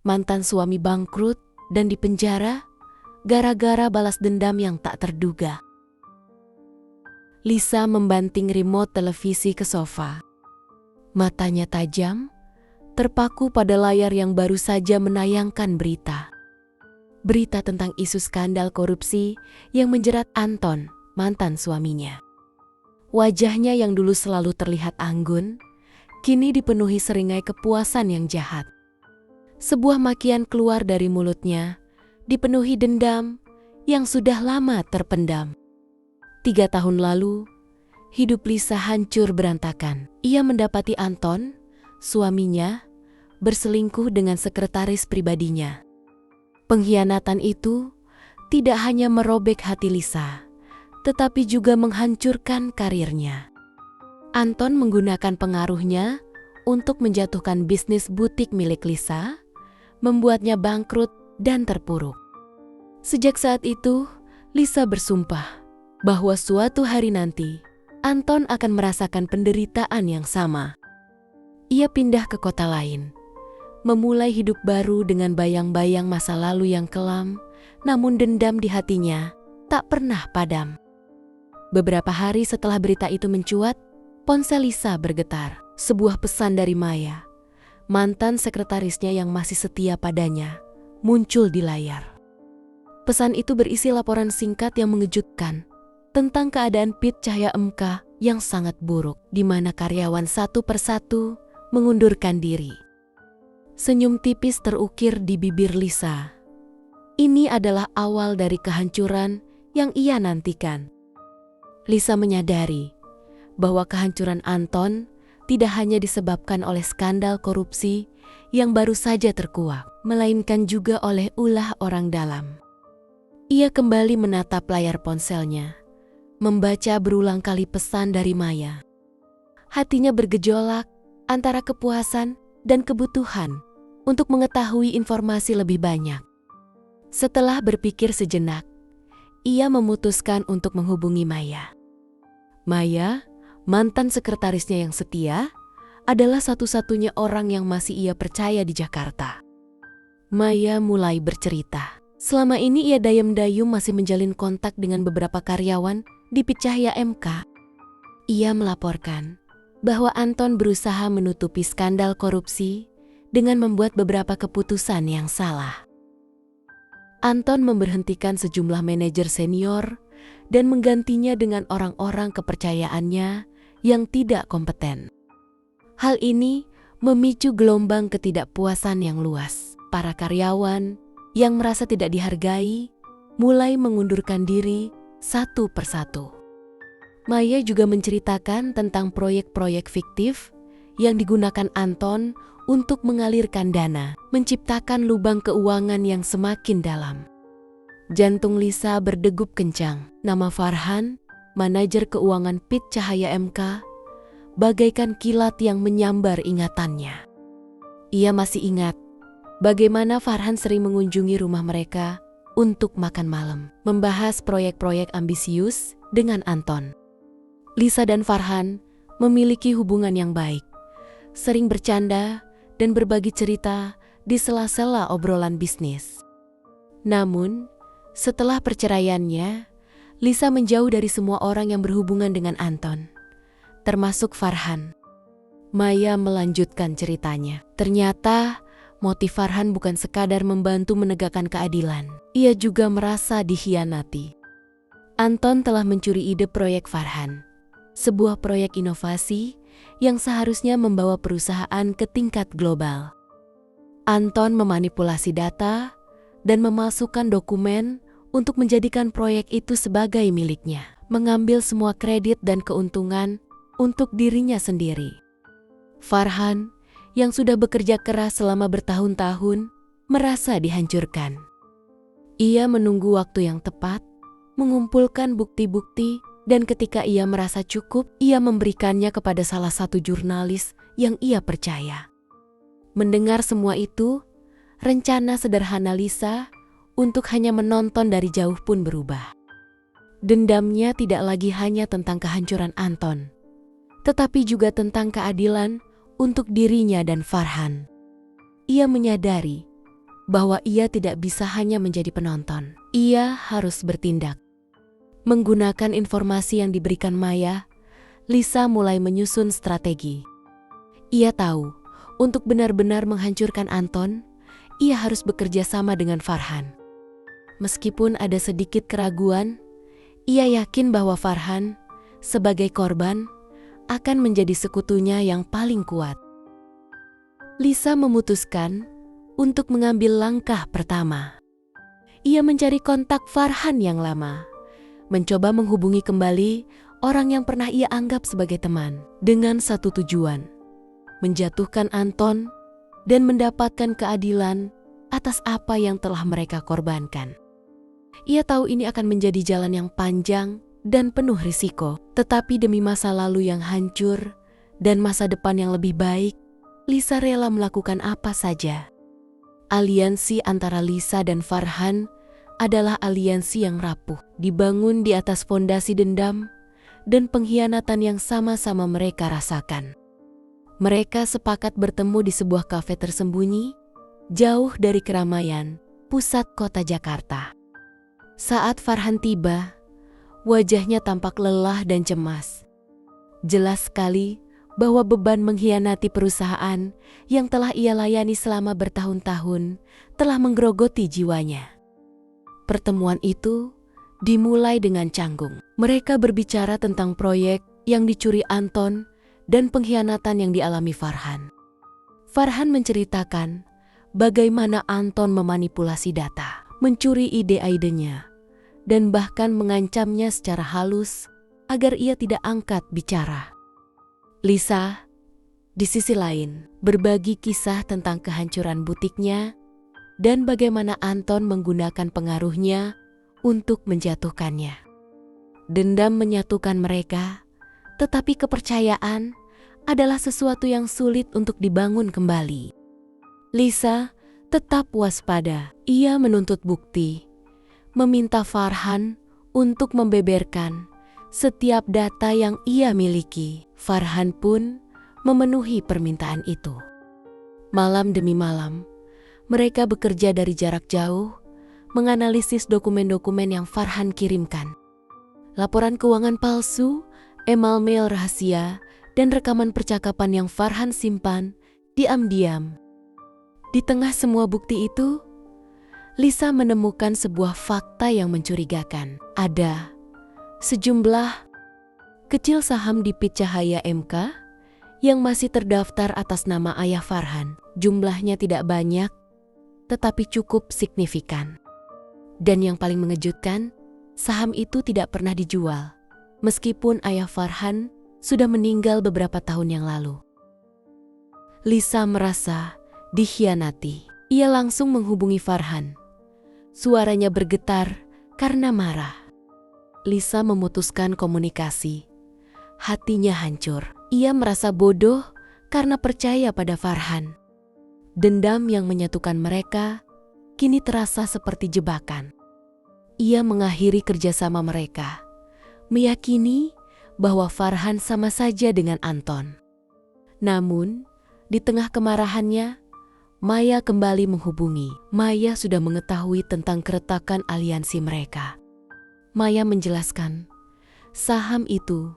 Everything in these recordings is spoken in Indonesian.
Mantan suami bangkrut dan dipenjara gara-gara balas dendam yang tak terduga. Lisa membanting remote televisi ke sofa. Matanya tajam, terpaku pada layar yang baru saja menayangkan berita. Berita tentang isu skandal korupsi yang menjerat Anton, mantan suaminya. Wajahnya yang dulu selalu terlihat anggun, kini dipenuhi seringai kepuasan yang jahat. Sebuah makian keluar dari mulutnya, dipenuhi dendam yang sudah lama terpendam. 3 tahun lalu, hidup Lisa hancur berantakan. Ia mendapati Anton, suaminya, berselingkuh dengan sekretaris pribadinya. Pengkhianatan itu tidak hanya merobek hati Lisa, tetapi juga menghancurkan karirnya. Anton menggunakan pengaruhnya untuk menjatuhkan bisnis butik milik Lisa, membuatnya bangkrut dan terpuruk. Sejak saat itu, Lisa bersumpah bahwa suatu hari nanti, Anton akan merasakan penderitaan yang sama. Ia pindah ke kota lain, memulai hidup baru dengan bayang-bayang masa lalu yang kelam, namun dendam di hatinya tak pernah padam. Beberapa hari setelah berita itu mencuat, ponsel Lisa bergetar. Sebuah pesan dari Maya, mantan sekretarisnya yang masih setia padanya, muncul di layar. Pesan itu berisi laporan singkat yang mengejutkan tentang keadaan Pit Cahaya MK yang sangat buruk, di mana karyawan satu persatu mengundurkan diri. Senyum tipis terukir di bibir Lisa. Ini adalah awal dari kehancuran yang ia nantikan. Lisa menyadari bahwa kehancuran Anton tidak hanya disebabkan oleh skandal korupsi yang baru saja terkuak, melainkan juga oleh ulah orang dalam. Ia kembali menatap layar ponselnya, membaca berulang kali pesan dari Maya. Hatinya bergejolak antara kepuasan dan kebutuhan untuk mengetahui informasi lebih banyak. Setelah berpikir sejenak, ia memutuskan untuk menghubungi Maya. Maya, mantan sekretarisnya yang setia, adalah satu-satunya orang yang masih ia percaya di Jakarta. Maya mulai bercerita. Selama ini ia dayam-dayum masih menjalin kontak dengan beberapa karyawan di Pit Cahaya MK. Ia melaporkan bahwa Anton berusaha menutupi skandal korupsi dengan membuat beberapa keputusan yang salah. Anton memberhentikan sejumlah manajer senior dan menggantinya dengan orang-orang kepercayaannya yang tidak kompeten. Hal ini memicu gelombang ketidakpuasan yang luas. Para karyawan yang merasa tidak dihargai mulai mengundurkan diri satu persatu. Maya juga menceritakan tentang proyek-proyek fiktif yang digunakan Anton untuk mengalirkan dana, menciptakan lubang keuangan yang semakin dalam. Jantung Lisa berdegup kencang. Nama Farhan, manajer keuangan Pit Cahaya MK, bagaikan kilat yang menyambar ingatannya. Ia masih ingat bagaimana Farhan sering mengunjungi rumah mereka untuk makan malam, membahas proyek-proyek ambisius dengan Anton. Lisa dan Farhan memiliki hubungan yang baik, sering bercanda dan berbagi cerita di sela-sela obrolan bisnis. Namun, setelah perceraiannya, Lisa menjauh dari semua orang yang berhubungan dengan Anton, termasuk Farhan. Maya melanjutkan ceritanya. Ternyata motif Farhan bukan sekadar membantu menegakkan keadilan. Ia juga merasa dikhianati. Anton telah mencuri ide proyek Farhan, sebuah proyek inovasi yang seharusnya membawa perusahaan ke tingkat global. Anton memanipulasi data dan memalsukan dokumen untuk menjadikan proyek itu sebagai miliknya, mengambil semua kredit dan keuntungan untuk dirinya sendiri. Farhan, yang sudah bekerja keras selama bertahun-tahun, merasa dihancurkan. Ia menunggu waktu yang tepat, mengumpulkan bukti-bukti, dan ketika ia merasa cukup, ia memberikannya kepada salah satu jurnalis yang ia percaya. Mendengar semua itu, rencana sederhana Lisa untuk hanya menonton dari jauh pun berubah. Dendamnya tidak lagi hanya tentang kehancuran Anton, tetapi juga tentang keadilan untuk dirinya dan Farhan. Ia menyadari bahwa ia tidak bisa hanya menjadi penonton. Ia harus bertindak. Menggunakan informasi yang diberikan Maya, Lisa mulai menyusun strategi. Ia tahu, untuk benar-benar menghancurkan Anton, ia harus bekerja sama dengan Farhan. Meskipun ada sedikit keraguan, ia yakin bahwa Farhan, sebagai korban, akan menjadi sekutunya yang paling kuat. Lisa memutuskan untuk mengambil langkah pertama. Ia mencari kontak Farhan yang lama, mencoba menghubungi kembali orang yang pernah ia anggap sebagai teman, dengan satu tujuan: menjatuhkan Anton dan mendapatkan keadilan atas apa yang telah mereka korbankan. Ia tahu ini akan menjadi jalan yang panjang dan penuh risiko, tetapi demi masa lalu yang hancur dan masa depan yang lebih baik, Lisa rela melakukan apa saja. Aliansi antara Lisa dan Farhan adalah aliansi yang rapuh, dibangun di atas fondasi dendam dan pengkhianatan yang sama-sama mereka rasakan. Mereka sepakat bertemu di sebuah kafe tersembunyi, jauh dari keramaian pusat kota Jakarta. Saat Farhan tiba, wajahnya tampak lelah dan cemas. Jelas sekali bahwa beban mengkhianati perusahaan yang telah ia layani selama bertahun-tahun telah menggerogoti jiwanya. Pertemuan itu dimulai dengan canggung. Mereka berbicara tentang proyek yang dicuri Anton dan pengkhianatan yang dialami Farhan. Farhan menceritakan bagaimana Anton memanipulasi data, mencuri ide-idenya, dan bahkan mengancamnya secara halus agar ia tidak angkat bicara. Lisa, di sisi lain, berbagi kisah tentang kehancuran butiknya dan bagaimana Anton menggunakan pengaruhnya untuk menjatuhkannya. Dendam menyatukan mereka, tetapi kepercayaan adalah sesuatu yang sulit untuk dibangun kembali. Lisa tetap waspada. Ia menuntut bukti, meminta Farhan untuk membeberkan setiap data yang ia miliki. Farhan pun memenuhi permintaan itu. Malam demi malam, mereka bekerja dari jarak jauh, menganalisis dokumen-dokumen yang Farhan kirimkan. Laporan keuangan palsu, email rahasia, dan rekaman percakapan yang Farhan simpan diam-diam. Di tengah semua bukti itu, Lisa menemukan sebuah fakta yang mencurigakan. Ada sejumlah kecil saham di PIT Cahaya MK yang masih terdaftar atas nama ayah Farhan. Jumlahnya tidak banyak, tetapi cukup signifikan. Dan yang paling mengejutkan, saham itu tidak pernah dijual, meskipun ayah Farhan sudah meninggal beberapa tahun yang lalu. Lisa merasa dikhianati. Ia langsung menghubungi Farhan. Suaranya bergetar karena marah. Lisa memutuskan komunikasi. Hatinya hancur. Ia merasa bodoh karena percaya pada Farhan. Dendam yang menyatukan mereka kini terasa seperti jebakan. Ia mengakhiri kerjasama mereka, meyakini bahwa Farhan sama saja dengan Anton. Namun, di tengah kemarahannya, Maya kembali menghubungi. Maya sudah mengetahui tentang keretakan aliansi mereka. Maya menjelaskan, saham itu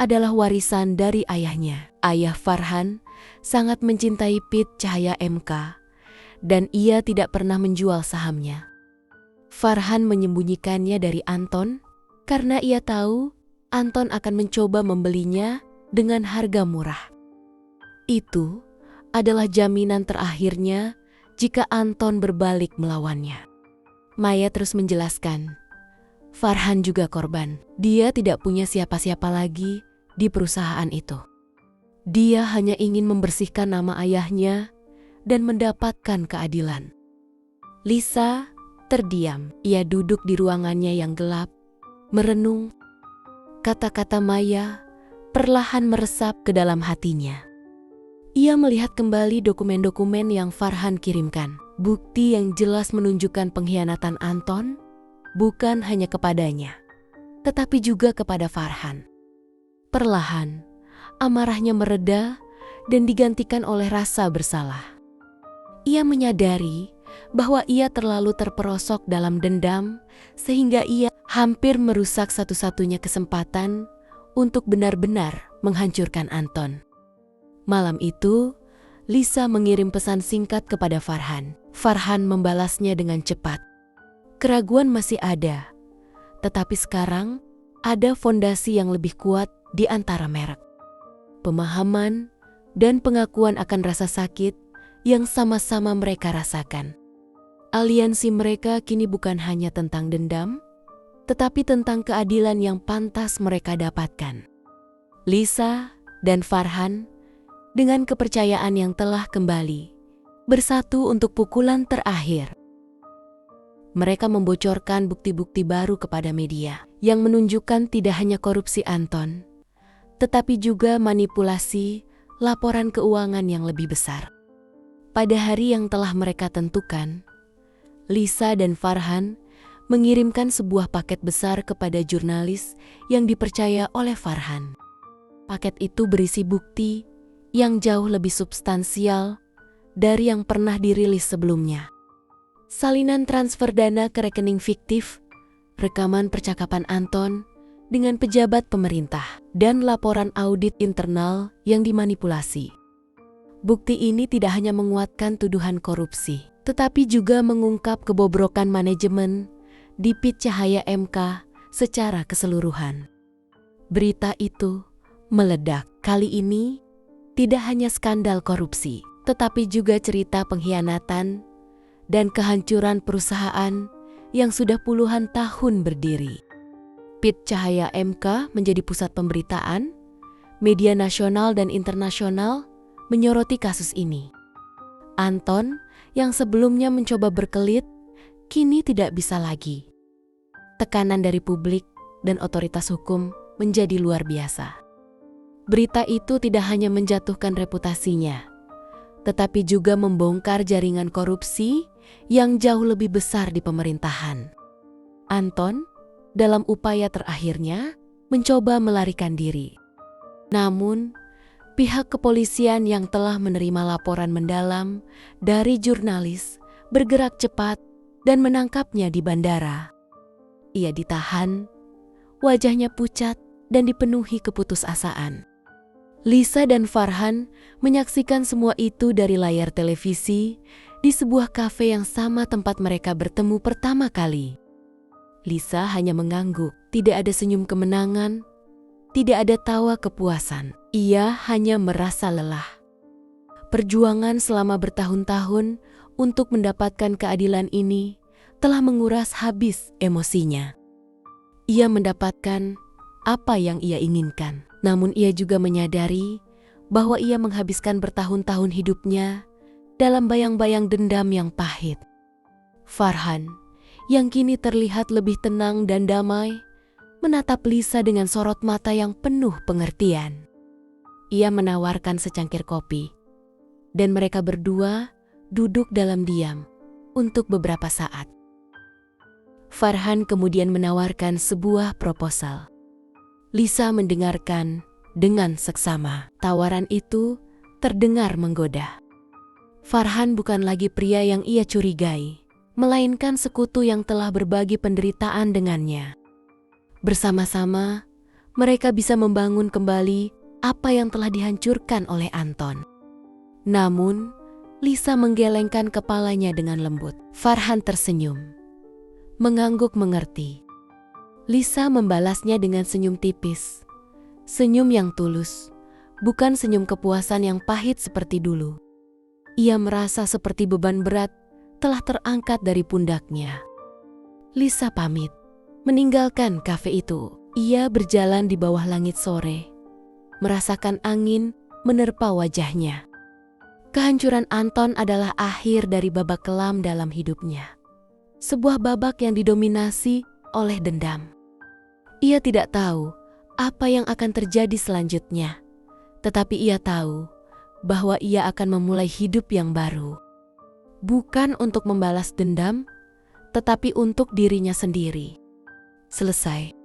adalah warisan dari ayahnya. Ayah Farhan sangat mencintai PIT Cahaya MK, dan ia tidak pernah menjual sahamnya. Farhan menyembunyikannya dari Anton karena ia tahu Anton akan mencoba membelinya dengan harga murah. Itu adalah jaminan terakhirnya jika Anton berbalik melawannya. Maya terus menjelaskan, Farhan juga korban. Dia tidak punya siapa-siapa lagi di perusahaan itu. Dia hanya ingin membersihkan nama ayahnya dan mendapatkan keadilan. Lisa terdiam. Ia duduk di ruangannya yang gelap, merenung. Kata-kata Maya perlahan meresap ke dalam hatinya. Ia melihat kembali dokumen-dokumen yang Farhan kirimkan. Bukti yang jelas menunjukkan pengkhianatan Anton bukan hanya kepadanya, tetapi juga kepada Farhan. Perlahan, amarahnya mereda dan digantikan oleh rasa bersalah. Ia menyadari bahwa ia terlalu terperosok dalam dendam sehingga ia hampir merusak satu-satunya kesempatan untuk benar-benar menghancurkan Anton. Malam itu, Lisa mengirim pesan singkat kepada Farhan. Farhan membalasnya dengan cepat. Keraguan masih ada, tetapi sekarang ada fondasi yang lebih kuat di antara merek. Pemahaman dan pengakuan akan rasa sakit yang sama-sama mereka rasakan. Aliansi mereka kini bukan hanya tentang dendam, tetapi tentang keadilan yang pantas mereka dapatkan. Lisa dan Farhan, dengan kepercayaan yang telah kembali, bersatu untuk pukulan terakhir. Mereka membocorkan bukti-bukti baru kepada media yang menunjukkan tidak hanya korupsi Anton, tetapi juga manipulasi laporan keuangan yang lebih besar. Pada hari yang telah mereka tentukan, Lisa dan Farhan mengirimkan sebuah paket besar kepada jurnalis yang dipercaya oleh Farhan. Paket itu berisi bukti yang jauh lebih substansial dari yang pernah dirilis sebelumnya. Salinan transfer dana ke rekening fiktif, rekaman percakapan Anton dengan pejabat pemerintah, dan laporan audit internal yang dimanipulasi. Bukti ini tidak hanya menguatkan tuduhan korupsi, tetapi juga mengungkap kebobrokan manajemen di PIT Cahaya MK secara keseluruhan. Berita itu meledak. Kali ini tidak hanya skandal korupsi, tetapi juga cerita pengkhianatan dan kehancuran perusahaan yang sudah puluhan tahun berdiri. PIT Cahaya MK menjadi pusat pemberitaan, media nasional dan internasional menyoroti kasus ini. Anton yang sebelumnya mencoba berkelit, kini tidak bisa lagi. Tekanan dari publik dan otoritas hukum menjadi luar biasa. Berita itu tidak hanya menjatuhkan reputasinya, tetapi juga membongkar jaringan korupsi yang jauh lebih besar di pemerintahan. Anton, dalam upaya terakhirnya, mencoba melarikan diri. Namun, pihak kepolisian yang telah menerima laporan mendalam dari jurnalis bergerak cepat dan menangkapnya di bandara. Ia ditahan, wajahnya pucat dan dipenuhi keputusasaan. Lisa dan Farhan menyaksikan semua itu dari layar televisi di sebuah kafe yang sama tempat mereka bertemu pertama kali. Lisa hanya mengangguk, tidak ada senyum kemenangan, tidak ada tawa kepuasan. Ia hanya merasa lelah. Perjuangan selama bertahun-tahun untuk mendapatkan keadilan ini telah menguras habis emosinya. Ia mendapatkan apa yang ia inginkan, namun ia juga menyadari bahwa ia menghabiskan bertahun-tahun hidupnya dalam bayang-bayang dendam yang pahit. Farhan, yang kini terlihat lebih tenang dan damai, menatap Lisa dengan sorot mata yang penuh pengertian. Ia menawarkan secangkir kopi, dan mereka berdua duduk dalam diam untuk beberapa saat. Farhan kemudian menawarkan sebuah proposal. Lisa mendengarkan dengan seksama. Tawaran itu terdengar menggoda. Farhan bukan lagi pria yang ia curigai, melainkan sekutu yang telah berbagi penderitaan dengannya. Bersama-sama, mereka bisa membangun kembali apa yang telah dihancurkan oleh Anton. Namun, Lisa menggelengkan kepalanya dengan lembut. Farhan tersenyum, mengangguk mengerti. Lisa membalasnya dengan senyum tipis. Senyum yang tulus, bukan senyum kepuasan yang pahit seperti dulu. Ia merasa seperti beban berat telah terangkat dari pundaknya. Lisa pamit, meninggalkan kafe itu. Ia berjalan di bawah langit sore, merasakan angin menerpa wajahnya. Kehancuran Anton adalah akhir dari babak kelam dalam hidupnya. Sebuah babak yang didominasi oleh dendam. Ia tidak tahu apa yang akan terjadi selanjutnya, tetapi ia tahu bahwa ia akan memulai hidup yang baru. Bukan untuk membalas dendam, tetapi untuk dirinya sendiri. Selesai.